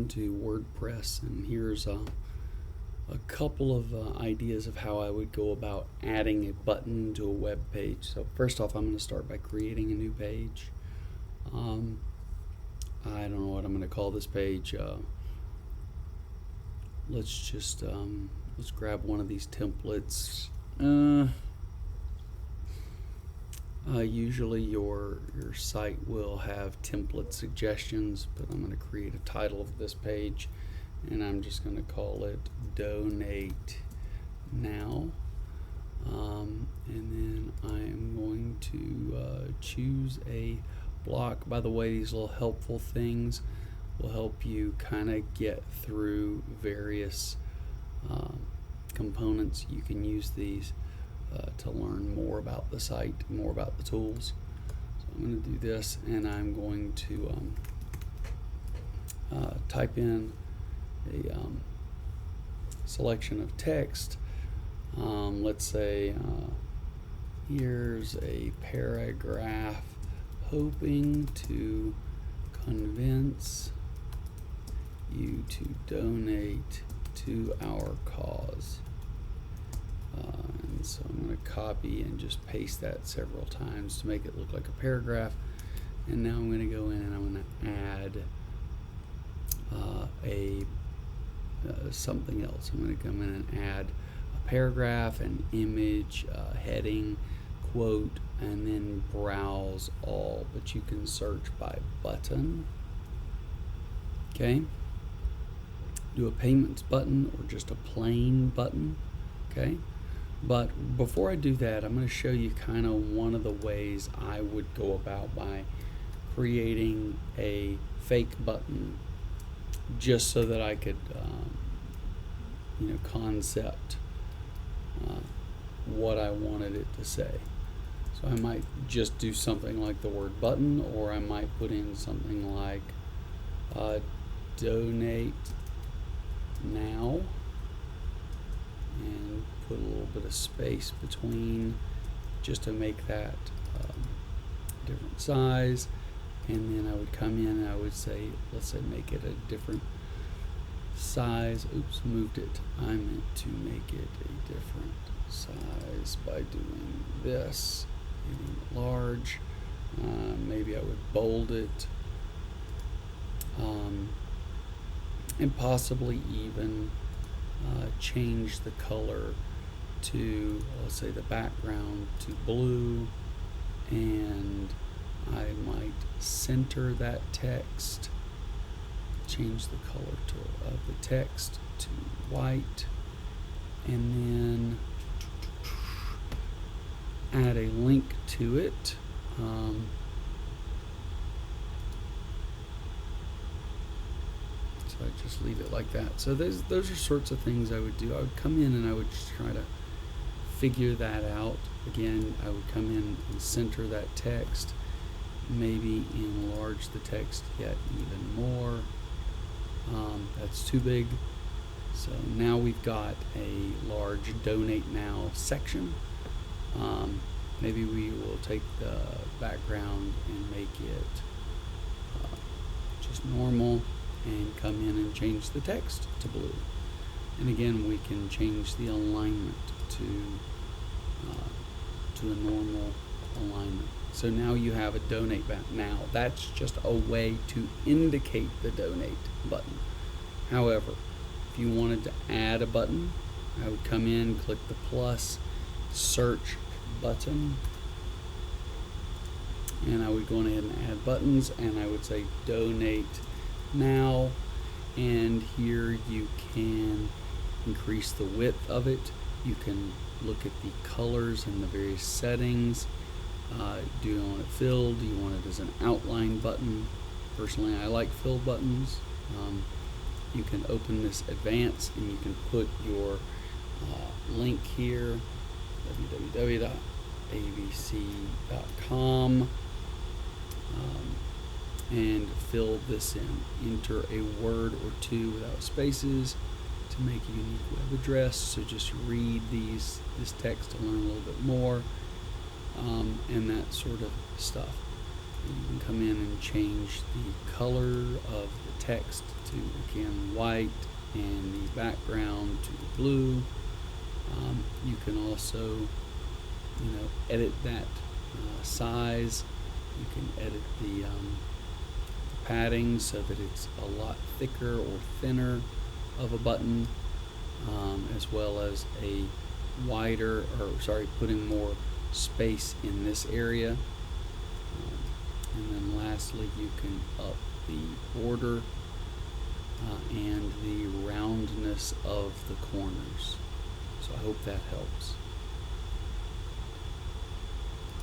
on to WordPress, and here's a couple of ideas of how I would go about adding a button to a web page. So first off, I'm going to start by creating a new page. I don't know what I'm going to call this page. Let's grab one of these templates. Usually your site will have template suggestions, but I'm going to create a title of this page, and I'm just going to call it Donate Now. And then I'm going to choose a block. By the way, these little helpful things will help you kind of get through various components. You can use these to learn more about the site, more about the tools. So I'm going to do this, and I'm going to type in a selection of text. Let's say here's a paragraph, hoping to convince you to donate to our cause. And so I'm going to copy and just paste that several times to make it look like a paragraph. And now I'm going to go in and I'm going to add something else. I'm going to come in and add a paragraph, an image, heading, quote, and then browse all. But you can search by button. Okay. Do a payments button or just a plain button. Okay. But before I do that, I'm going to show you kind of one of the ways I would go about by creating a fake button, just so that I could, concept what I wanted it to say. So I might just do something like the word button, or I might put in something like donate now, and put a little bit of space between just to make that different size. And then I would come in and I would say, let's say make it a different size. Oops, moved it. I meant to make it a different size by doing this, hitting it large. Maybe I would bold it, and possibly even change the color to, let's say, the background to blue, and I might center that text, change the color of the text to white, and then add a link to it. So I just leave it like that. So those are sorts of things I would do. I would come in and I would just try to figure that out. Again, I would come in and center that text, maybe enlarge the text yet even more. That's too big. So now we've got a large Donate Now section. Maybe we will take the background and make it just normal, and come in and change the text to blue. And again, we can change the alignment to a normal alignment. So now you have a Donate Now. That's just a way to indicate the donate button. However, if you wanted to add a button, I would come in, click the plus, search button, and I would go ahead and add buttons, and I would say Donate Now, and here you can increase the width of it. You can look at the colors and the various settings. Do you want it filled? Do you want it as an outline button? Personally, I like fill buttons. You can open this advanced, and you can put your link here, www.abc.com, and fill this in. Enter a word or two without spaces to make a unique web address. So just read this text to learn a little bit more, and that sort of stuff. You can come in and change the color of the text to, again, white, and the background to the blue. You can also, edit that size. You can edit the padding so that it's a lot thicker or thinner of a button, as well as a putting more space in this area. And then lastly, you can up the border and the roundness of the corners. So I hope that helps.